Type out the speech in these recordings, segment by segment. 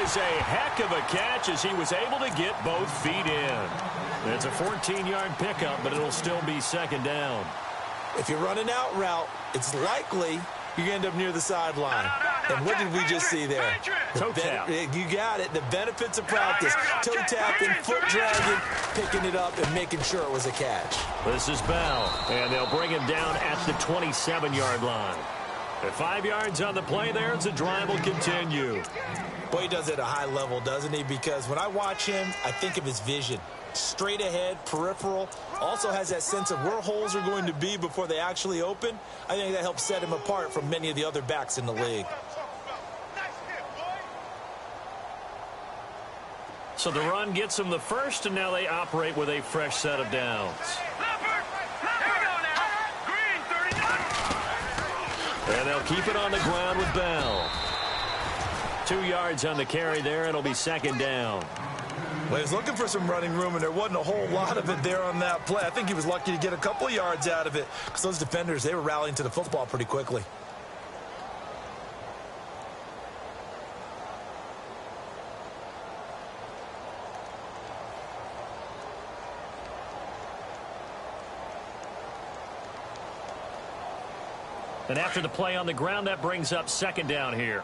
is a heck of a catch as he was able to get both feet in. It's a 14-yard pickup, but it'll still be second down. If you're running out route, it's likely you end up near the sideline. And what did we just see there? Toe tap. You got it. The benefits of practice. Toe tapping, foot dragging, picking it up, and making sure it was a catch. This is Bell, and they'll bring him down at the 27-yard line. At 5 yards on the play there, as the drive will continue. Boy, he does it at a high level, doesn't he? Because when I watch him, I think of his vision. Straight ahead, peripheral, also has that sense of where holes are going to be before they actually open. I think that helps set him apart from many of the other backs in the league. So the run gets him the first, and now they operate with a fresh set of downs. And they'll keep it on the ground with Bell. 2 yards on the carry there. It'll be second down. Well, he was looking for some running room, and there wasn't a whole lot of it there on that play. I think he was lucky to get a couple of yards out of it because those defenders, they were rallying to the football pretty quickly. And after the play on the ground, that brings up second down here.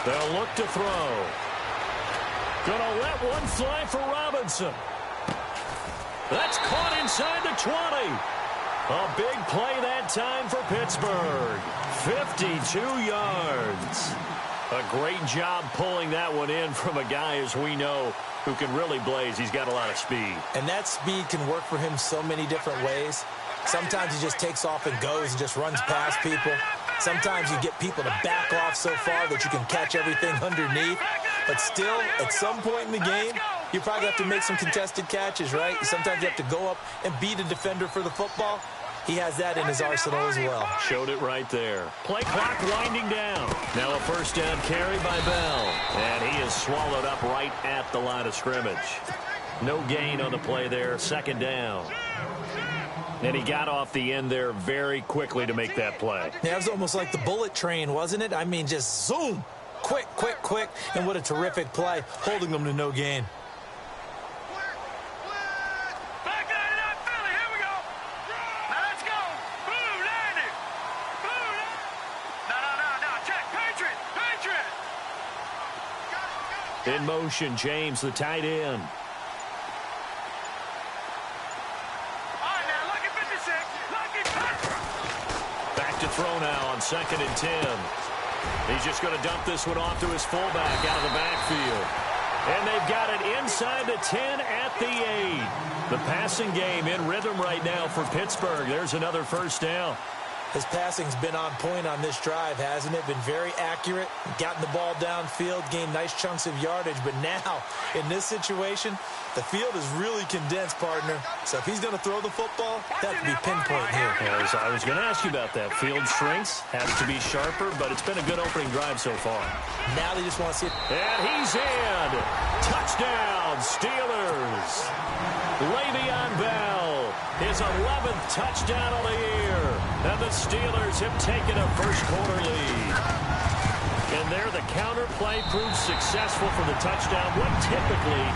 They'll look to throw. Gonna let one fly for Robinson. That's caught inside the 20. A big play that time for Pittsburgh. 52 yards. A great job pulling that one in from a guy, as we know, who can really blaze. He's got a lot of speed. And that speed can work for him so many different ways. Sometimes he just takes off and goes and just runs past people. Sometimes you get people to back off so far that you can catch everything underneath. But still, at some point in the game, you probably have to make some contested catches, right? Sometimes you have to go up and beat a defender for the football. He has that in his arsenal as well. Showed it right there. Play clock winding down. Now a first down carry by Bell. And he is swallowed up right at the line of scrimmage. No gain on the play there. Second down. And he got off the end there very quickly to make that play. Yeah, it was almost like the bullet train, wasn't it? I mean, just zoom. Quick, quick, quick. And what a terrific play, holding them to no gain. In motion, James, the tight end. Back to throw now on 2nd and 10. He's just going to dump this one off to his fullback out of the backfield. And they've got it inside the 10 at the 8. The passing game in rhythm right now for Pittsburgh. There's another first down. His passing's been on point on this drive, hasn't it? Been very accurate, gotten the ball downfield, gained nice chunks of yardage. But now, in this situation, the field is really condensed, partner. So if he's going to throw the football, that could be pinpoint here. I was going to ask you about that. Field shrinks, has to be sharper, but it's been a good opening drive so far. Now they just want to see it. And he's in. Touchdown, Steelers. Le'Veon Bell, his 11th touchdown of the year. And the Steelers have taken a first-quarter lead. And there, the counter play proves successful for the touchdown. What typically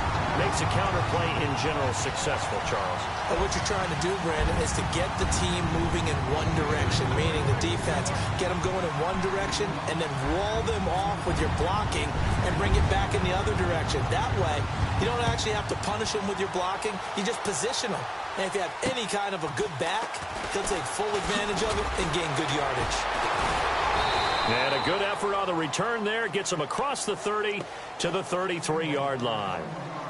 makes a counter play in general successful, Charles? Well, what you're trying to do, Brandon, is to get the team moving in one direction, meaning the defense, get them going in one direction, and then wall them off with your blocking and bring it back in the other direction. That way, you don't actually have to punish them with your blocking. You just position them. And if you have any kind of a good back, he'll take full advantage of it and gain good yardage. And a good effort on the return there. Gets him across the 30 to the 33-yard line.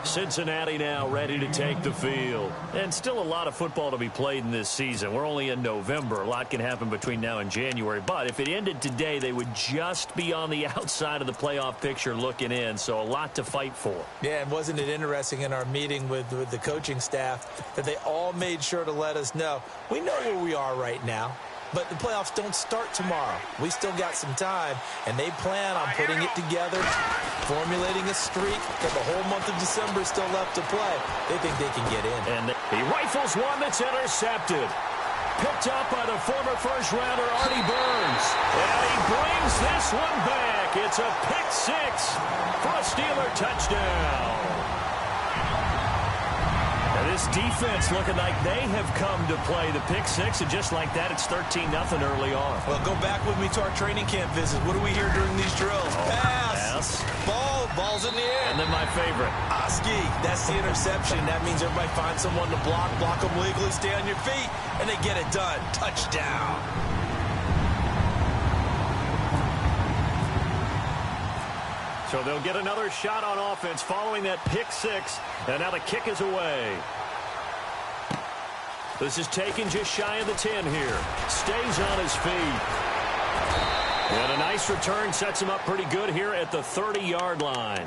Cincinnati now ready to take the field. And still a lot of football to be played in this season. We're only in November. A lot can happen between now and January. But if it ended today, they would just be on the outside of the playoff picture looking in. So a lot to fight for. Yeah, and wasn't it interesting in our meeting with the coaching staff that they all made sure to let us know, we know where we are right now. But the playoffs don't start tomorrow. We still got some time, and they plan on putting it together, formulating a streak, because the whole month of December is still left to play. They think they can get in. And he rifles one that's intercepted. picked up by the former first-rounder Artie Burns. And he brings this one back. It's a pick six for a Steeler touchdown. And this defense looking like they have come to play the pick six, and just like that, it's 13-0 early on. Well, go back with me to our training camp visit. What do we hear during these drills? Pass. Ball's in the air. And then my favorite. Oski, that's the interception. That means everybody finds someone to block them legally, stay on your feet, and they get it done. Touchdown. So they'll get another shot on offense following that pick six, and now the kick is away. This is taken just shy of the 10 here. Stays on his feet. And a nice return sets him up pretty good here at the 30-yard line.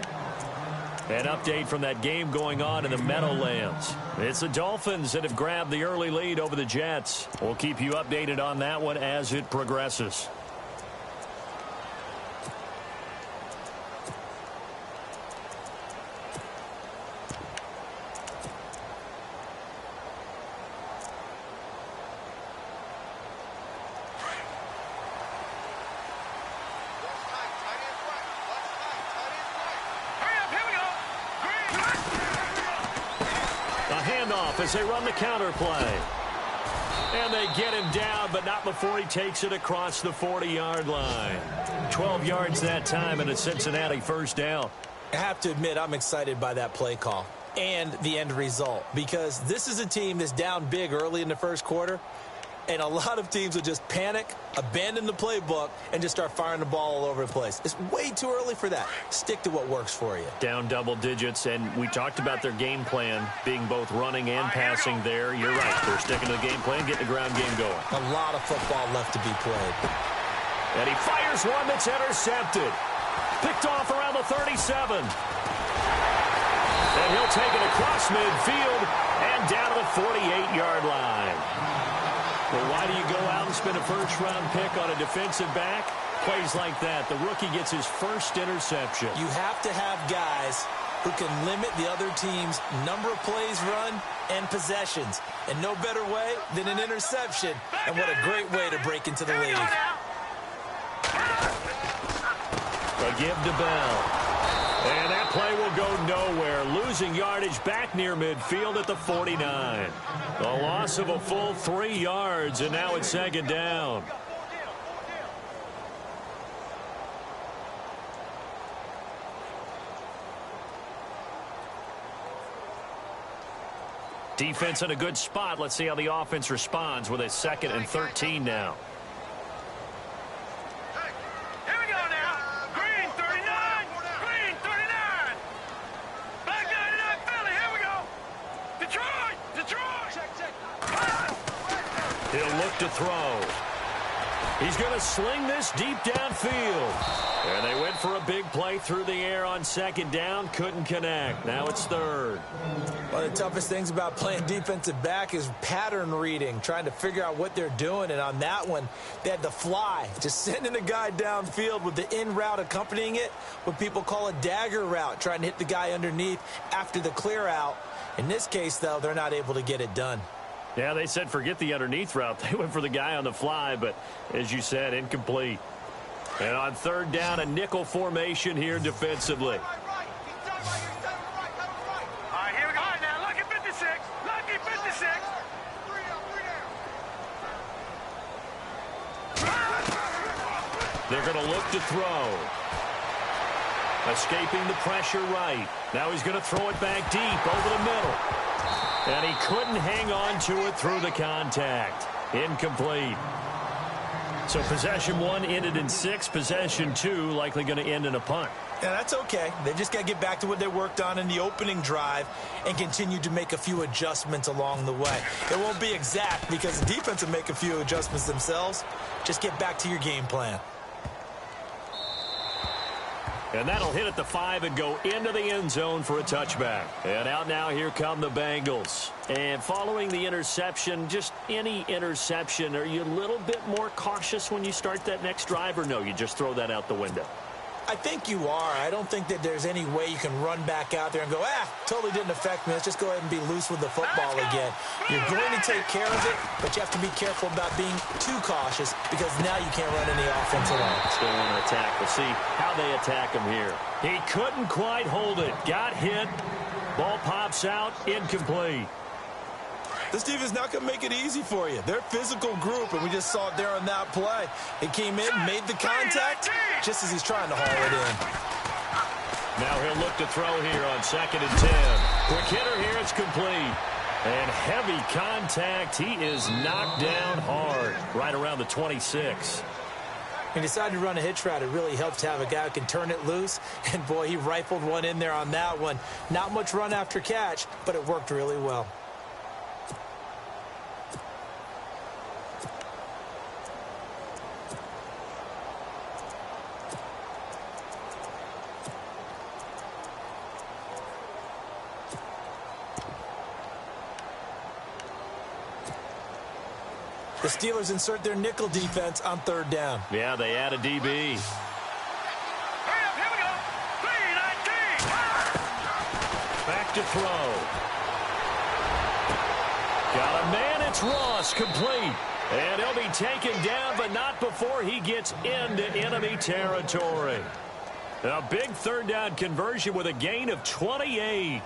An update from that game going on in the Meadowlands. It's the Dolphins that have grabbed the early lead over the Jets. We'll keep you updated on that one as it progresses. As they run the counter play. And they get him down, but not before he takes it across the 40-yard line. 12 yards that time, and a Cincinnati first down. I have to admit, I'm excited by that play call and the end result, because this is a team that's down big early in the first quarter, and a lot of teams will just panic, abandon the playbook, and just start firing the ball all over the place. It's way too early for that. Stick to what works for you. Down double digits, and we talked about their game plan being both running and passing there. You're right. They're sticking to the game plan, getting the ground game going. A lot of football left to be played. And he fires one that's intercepted. Picked off around the 37. And he'll take it across midfield and down to the 48-yard line. Well, why do you go out and spend a first-round pick on a defensive back? Plays like that. The rookie gets his first interception. You have to have guys who can limit the other team's number of plays run and possessions. And no better way than an interception. And what a great way to break into the league. A give to Bell. And that play will go nowhere. Losing yardage back near midfield at the 49. A loss of a full 3 yards, and now it's second down. Defense in a good spot. Let's see how the offense responds with a 2nd and 13 now. He'll look to throw. He's going to sling this deep downfield. And they went for a big play through the air on second down. Couldn't connect. Now it's third. One of the toughest things about playing defensive back is pattern reading, trying to figure out what they're doing. And on that one, they had to fly, just sending the guy downfield with the in route accompanying it, what people call a dagger route, trying to hit the guy underneath after the clear out. In this case, though, they're not able to get it done. Yeah, they said forget the underneath route. They went for the guy on the fly, but as you said, incomplete. And on third down, a nickel formation here defensively. All right, here we go. All right, now, lucky 56. Lucky 56. They're going to look to throw. Escaping the pressure right. Now he's going to throw it back deep over the middle. And he couldn't hang on to it through the contact. Incomplete. So possession 1 ended in 6. Possession 2 likely going to end in a punt. Yeah, that's okay. They just got to get back to what they worked on in the opening drive and continue to make a few adjustments along the way. It won't be exact because the defense will make a few adjustments themselves. Just get back to your game plan. And that'll hit at the 5 and go into the end zone for a touchback. And out now, here come the Bengals. And following the interception, just any interception, are you a little bit more cautious when you start that next drive, or no, you just throw that out the window? I think you are. I don't think that there's any way you can run back out there and go, totally didn't affect me. Let's just go ahead and be loose with the football again. You're going to take care of it, but you have to be careful about being too cautious because now you can't run any offense at all. Still want to attack. We'll see how they attack him here. He couldn't quite hold it. Got hit. Ball pops out. Incomplete. This defense not going to make it easy for you. They're a physical group, and we just saw it there on that play. He came in, made the contact, just as he's trying to haul it in. Now he'll look to throw here on 2nd and 10. Quick hitter here, it's complete. And heavy contact. He is knocked down hard, right around the 26. He decided to run a hitch route. It really helps to have a guy who can turn it loose. And, boy, he rifled one in there on that one. Not much run after catch, but it worked really well. The Steelers insert their nickel defense on 3rd down. Yeah, they add a DB. Hurry up, here we go. 3-19. Back to throw. Got a man, it's Ross, complete. And he'll be taken down, but not before he gets into enemy territory. A big 3rd down conversion with a gain of 28.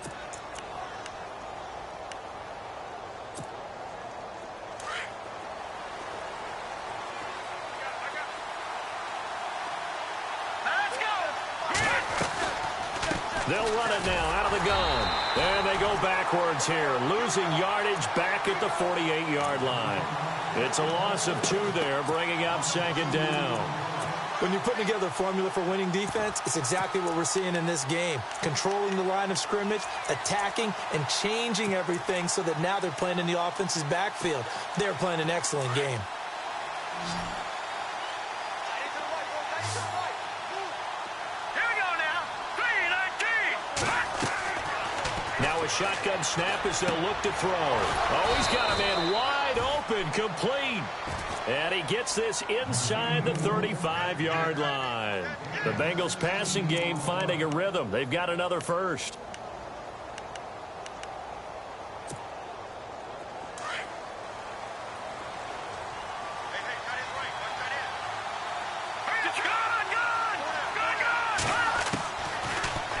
They'll run it now out of the gun. And they go backwards here, losing yardage back at the 48-yard line. It's a loss of 2 there, bringing up 2nd down. When you're putting together a formula for winning defense, it's exactly what we're seeing in this game. Controlling the line of scrimmage, attacking, and changing everything so that now they're playing in the offense's backfield. They're playing an excellent game. Now a shotgun snap as they'll look to throw. Oh, he's got a man wide open, complete. And he gets this inside the 35-yard line. The Bengals passing game finding a rhythm. They've got another first.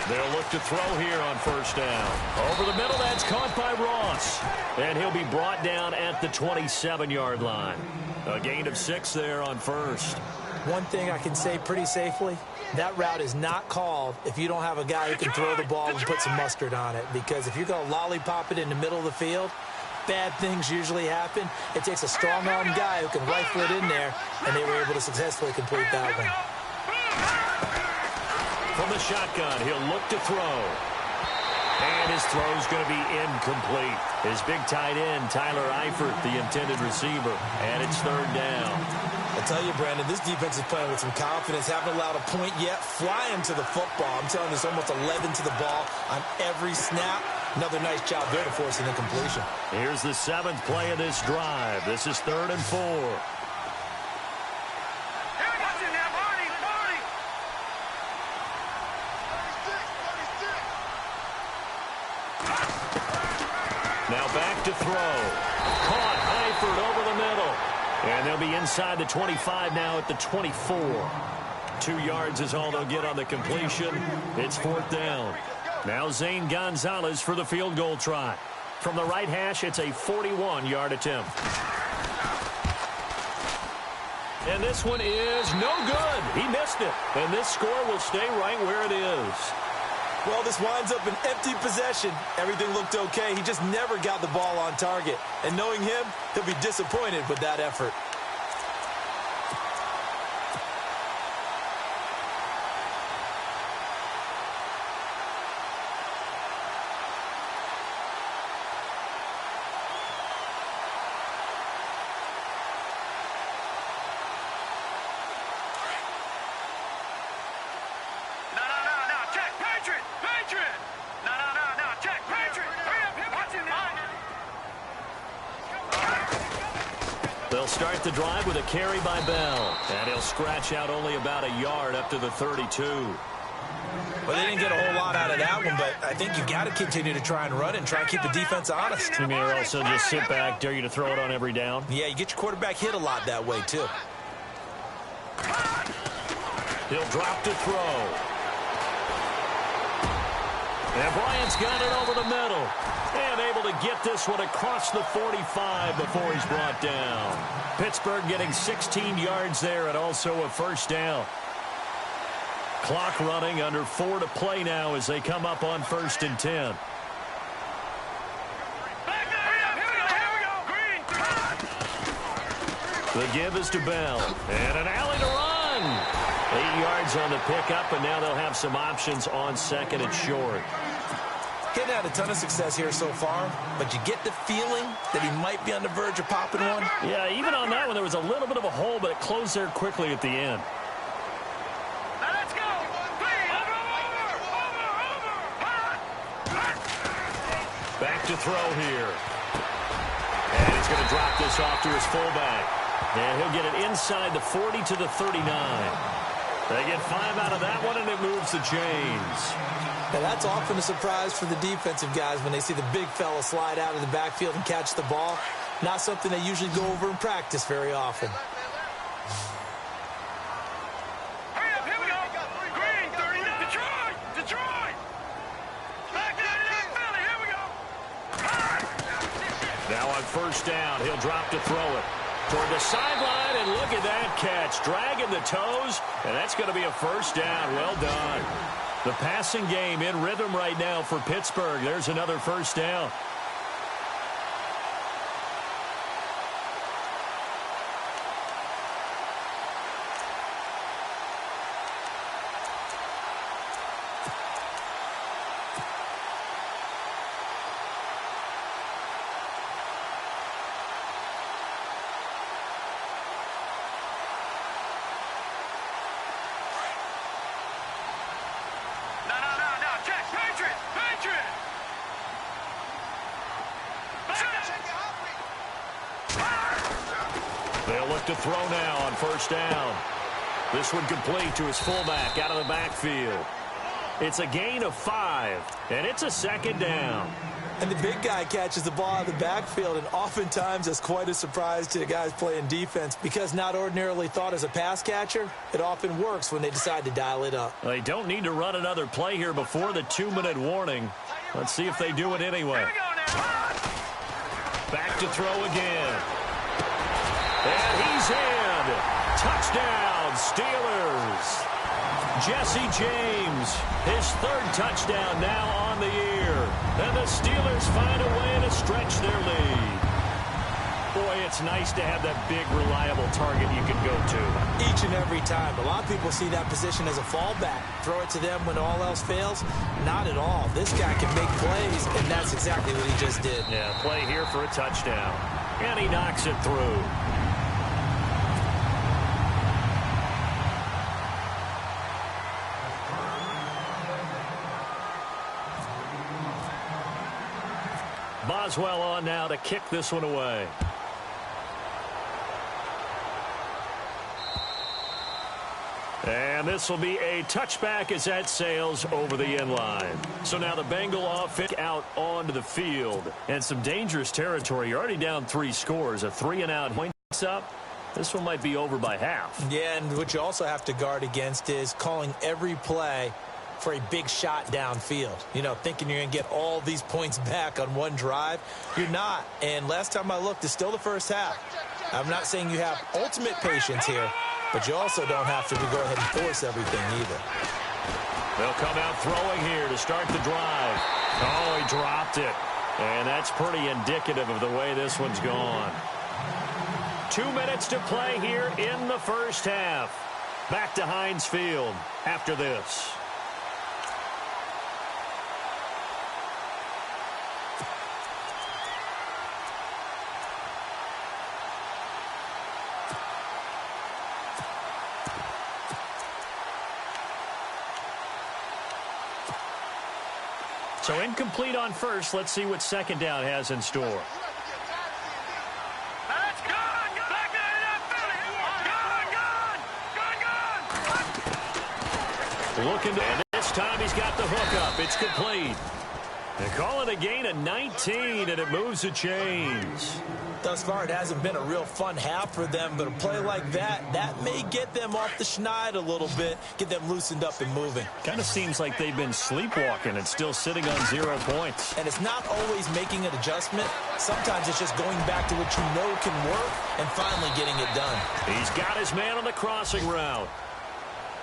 They'll look to throw here on 1st down. Over the middle, that's caught by Ross. And he'll be brought down at the 27-yard line. A gain of 6 there on 1st. One thing I can say pretty safely, that route is not called if you don't have a guy who can throw the ball and put some mustard on it. Because if you're going to lollipop it in the middle of the field, bad things usually happen. It takes a strong-arm guy who can rifle it in there, and they were able to successfully complete that one. From the shotgun, he'll look to throw. And his throw's going to be incomplete. His big tight end, Tyler Eifert, the intended receiver. And it's 3rd down. I tell you, Brandon, this defense is playing with some confidence. Haven't allowed a point yet. Flying to the football. I'm telling you, there's almost 11 to the ball on every snap. Another nice job there to force an incompletion. Here's the 7th play of this drive. This is 3rd and 4. Now back to throw. Caught Eifert over the middle. And they'll be inside the 25 now at the 24. 2 yards is all they'll get on the completion. It's 4th down. Now Zane Gonzalez for the field goal try. From the right hash, it's a 41-yard attempt. And this one is no good. He missed it. And this score will stay right where it is. Well, this winds up an empty possession. Everything looked okay. He just never got the ball on target. And knowing him, he'll be disappointed with that effort. They'll start the drive with a carry by Bell. And he'll scratch out only about a yard up to the 32. Well, they didn't get a whole lot out of that one, but I think you've got to continue to try and run and try and keep the defense honest. You mean, or also just sit back, dare you to throw it on every down? Yeah, you get your quarterback hit a lot that way, too. He'll drop to throw. And Bryant's got it over the middle. And able to get this one across the 45 before he's brought down. Pittsburgh getting 16 yards there and also a first down. Clock running, under 4 to play now as they come up on 1st and 10. The give is to Bell. And an alley to run. 8 yards on the pickup, and now they'll have some options on 2nd and short. He's had a ton of success here so far, but you get the feeling that he might be on the verge of popping one. Yeah, even on that one, there was a little bit of a hole, but it closed there quickly at the end. Now let's go. Back to throw here. And he's going to drop this off to his fullback. And he'll get it inside the 40 to the 39. They get 5 out of that one, and it moves the chains. Now, that's often a surprise for the defensive guys when they see the big fella slide out of the backfield and catch the ball. Not something they usually go over in practice very often. Hurry up, here we go. Green, 39. Detroit. Back to Philly, here we go. Now on 1st down, he'll drop to throw it. Toward the sideline, and look at that catch. Dragging the toes, and that's going to be a first down. Well done. The passing game in rhythm right now for Pittsburgh. There's another first down. They'll look to throw now on 1st down. This one complete to his fullback out of the backfield. It's a gain of 5, and it's a 2nd down. And the big guy catches the ball out of the backfield, and oftentimes it's quite a surprise to the guys playing defense because not ordinarily thought as a pass catcher, it often works when they decide to dial it up. They don't need to run another play here before the 2-minute warning. Let's see if they do it anyway. Back to throw again. And he's in. Touchdown, Steelers. Jesse James, his 3rd touchdown now on the year. And the Steelers find a way to stretch their lead. Boy, it's nice to have that big, reliable target you can go to. Each and every time. A lot of people see that position as a fallback. Throw it to them when all else fails. Not at all. This guy can make plays, and that's exactly what he just did. Yeah, play here for a touchdown. And he knocks it through. Boswell on now to kick this one away. And this will be a touchback as that sails over the end line. So now the Bengal offense out onto the field. And some dangerous territory. You're already down 3 scores. A 3-and-out points up. This one might be over by half. Yeah, and what you also have to guard against is calling every play for a big shot downfield. You know, thinking you're going to get all these points back on one drive. You're not. And last time I looked, it's still the first half. I'm not saying you have ultimate patience here, but you also don't have to go ahead and force everything either. They'll come out throwing here to start the drive. Oh, he dropped it. And that's pretty indicative of the way this one's gone. 2 minutes to play here in the first half. Back to Heinz Field after this. So incomplete on first. Let's see what 2nd down has in store. Let's go. Back Looking to, and this time he's got the hook up. It's complete. They call it a gain of 19, and it moves the chains. Thus far, it hasn't been a real fun half for them, but a play like that may get them off the schneid a little bit, get them loosened up and moving. Kind of seems like they've been sleepwalking and still sitting on 0 points. And it's not always making an adjustment. Sometimes it's just going back to what you know can work and finally getting it done. He's got his man on the crossing route.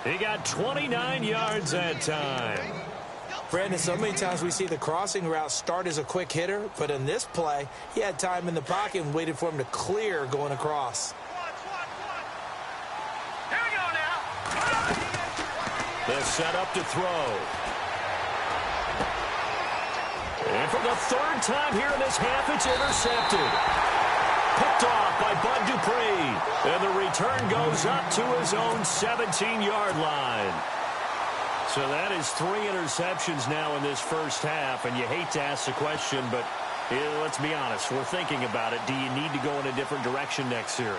He got 29 yards that time. Brandon, so many times we see the crossing route start as a quick hitter, but in this play, he had time in the pocket and waited for him to clear going across. Here we go now. They're set up to throw. And for the third time here in this half, it's intercepted. Picked off by Bud Dupree. And the return goes up to his own 17-yard line. So that is 3 interceptions now in this first half, and you hate to ask the question, but let's be honest, we're thinking about it. Do you need to go in a different direction next series?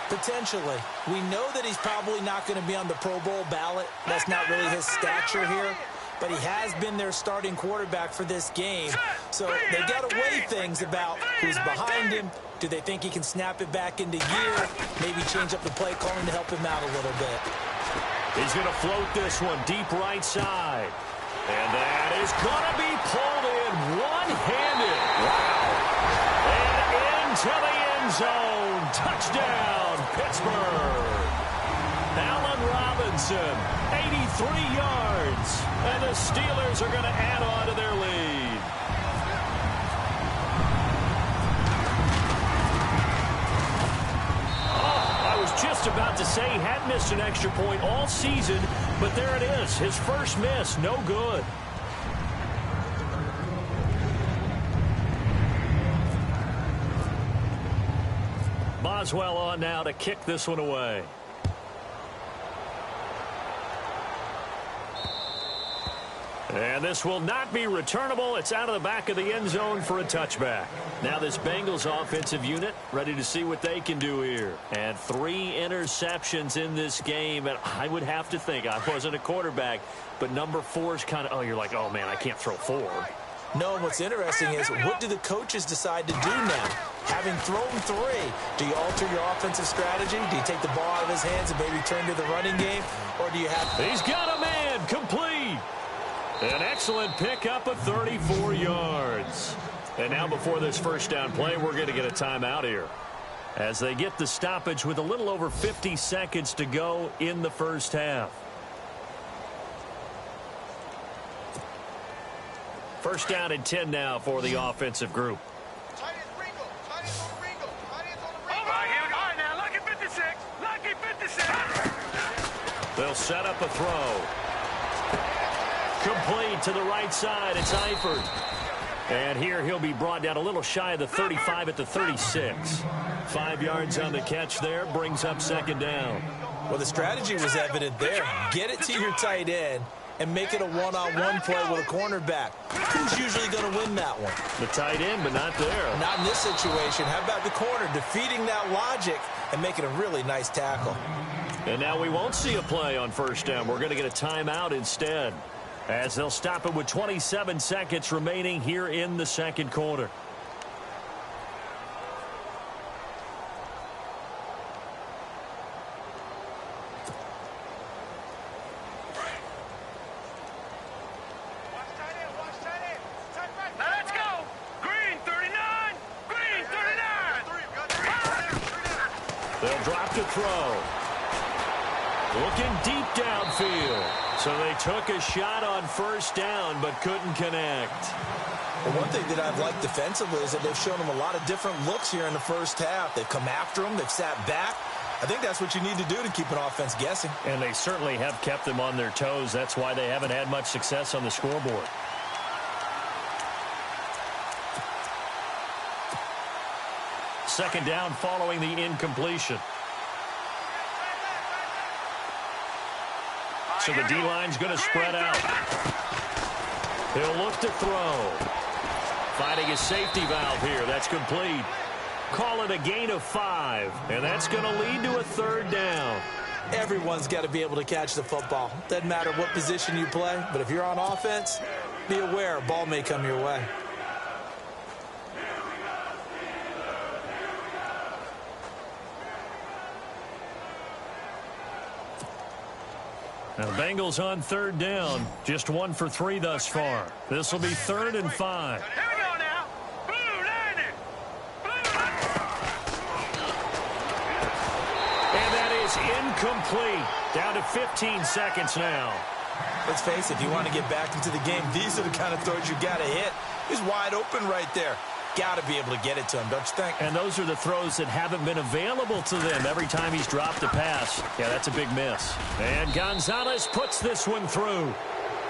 Potentially. We know that he's probably not going to be on the Pro Bowl ballot. That's not really his stature here, but he has been their starting quarterback for this game. So they got to weigh things about who's behind him. Do they think he can snap it back into gear? Maybe change up the play calling to help him out a little bit. He's going to float this one deep right side. And that is going to be pulled in one-handed. Wow. And into the end zone. Touchdown, Pittsburgh. Allen Robinson, 83 yards. And the Steelers are going to add on to their lead. Just about to say he hadn't missed an extra point all season, but there it is, his first miss, no good. Boswell on now to kick this one away. And this will not be returnable. It's out of the back of the end zone for a touchback. Now this Bengals offensive unit ready to see what they can do here. And 3 interceptions in this game. And I would have to think, I wasn't a quarterback, but number 4 is kind of, oh, you're like, oh, man, I can't throw 4. No, and what's interesting is what do the coaches decide to do now? Having thrown 3, do you alter your offensive strategy? Do you take the ball out of his hands and maybe turn to the running game? Or do you have... He's got a man, complete. An excellent pickup of 34 yards. And now before this first down play, we're going to get a timeout here. As they get the stoppage with a little over 50 seconds to go in the first half. First down and 10 now for the offensive group. All right, here we go. All right, now, lucky 56. Lucky 56. They'll set up a throw. Complete to the right side. It's Eifert. And here he'll be brought down a little shy of the 35 at the 36. 5 yards on the catch there. Brings up second down. Well, the strategy was evident there. Get it to your tight end and make it a one-on-one play with a cornerback. Who's usually going to win that one? The tight end, but not there. Not in this situation. How about the corner defeating that logic and making a really nice tackle? And now we won't see a play on first down. We're going to get a timeout instead, as they'll stop it with 27 seconds remaining here in the second quarter. Now let's go. Green 39. Green 39. They'll drop to throw. Looking deep downfield. So they took a shot on first down, but couldn't connect. Well, one thing that I've liked defensively is that they've shown them a lot of different looks here in the first half. They've come after them. They've sat back. I think that's what you need to do to keep an offense guessing. And they certainly have kept them on their toes. That's why they haven't had much success on the scoreboard. Second down following the incompletion. So the D-line's going to spread out. He'll look to throw. Finding a safety valve here. That's complete. Call it a gain of 5. And that's going to lead to a third down. Everyone's got to be able to catch the football. Doesn't matter what position you play, but if you're on offense, be aware a ball may come your way. Now, the Bengals on third down. Just 1 for 3 thus far. This will be 3rd and 5. Here we go now. Blue landing. And that is incomplete. Down to 15 seconds now. Let's face it, if you want to get back into the game, these are the kind of throws you got to hit. He's wide open right there. Got to be able to get it to him, don't you think? And those are the throws that haven't been available to them every time he's dropped a pass. Yeah, that's a big miss. And Gonzalez puts this one through.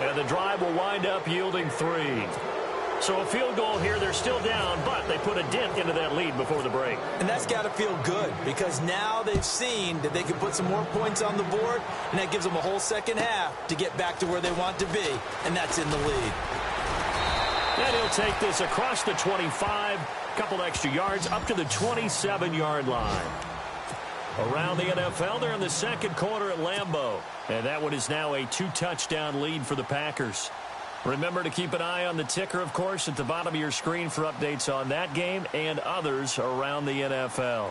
And the drive will wind up yielding 3. So a field goal here. They're still down, but they put a dent into that lead before the break. And that's got to feel good because now they've seen that they can put some more points on the board, and that gives them a whole second half to get back to where they want to be, and that's in the lead. And he'll take this across the 25, couple extra yards up to the 27-yard line. Around the NFL, they're in the second quarter at Lambeau. And that one is now a 2-touchdown lead for the Packers. Remember to keep an eye on the ticker, of course, at the bottom of your screen for updates on that game and others around the NFL.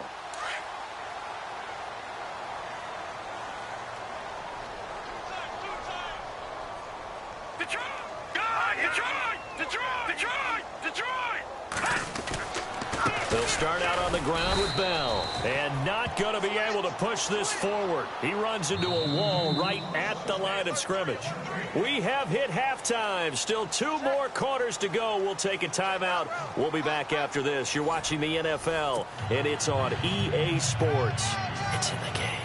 They'll start out on the ground with Bell. And not going to be able to push this forward. He runs into a wall right at the line of scrimmage. We have hit halftime. Still 2 more quarters to go. We'll take a timeout. We'll be back after this. You're watching the NFL, and it's on EA Sports. It's in the game.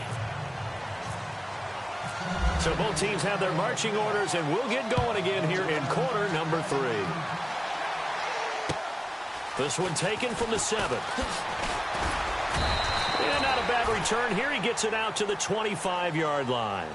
So both teams have their marching orders, and we'll get going again here in quarter number 3. This one taken from the 7. And not a bad return here. He gets it out to the 25-yard line.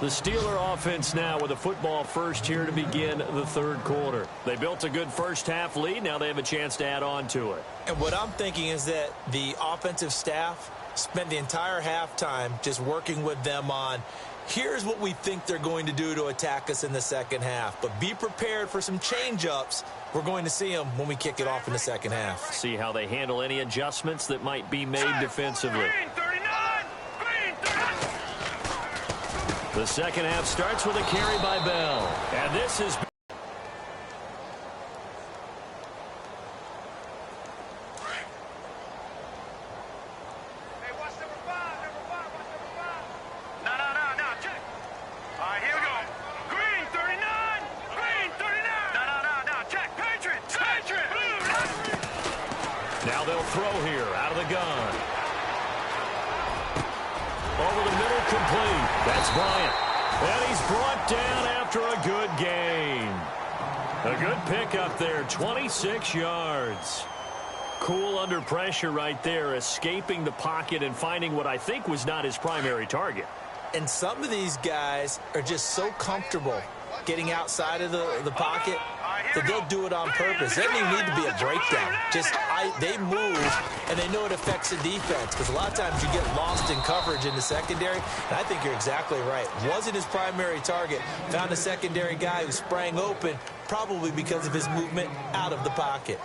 The Steeler offense now with a football first here to begin the third quarter. They built a good first half lead. Now they have a chance to add on to it. And what I'm thinking is that the offensive staff spent the entire halftime just working with them on, here's what we think they're going to do to attack us in the second half. But be prepared for some change-ups. We're going to see them when we kick it off in the second half. See how they handle any adjustments that might be made defensively. The second half starts with a carry by Bell. And this is... Now they'll throw here out of the gun. Over the middle, complete. That's Bryant. And he's brought down after a good gain. A good pickup there, 26 yards. Cool under pressure right there, escaping the pocket and finding what I think was not his primary target. And some of these guys are just so comfortable getting outside of the pocket that they'll do it on purpose. It doesn't even need to be a breakdown. They move, and they know it affects the defense because a lot of times you get lost in coverage in the secondary, and I think you're exactly right. Wasn't his primary target. Found a secondary guy who sprang open, probably because of his movement out of the pocket.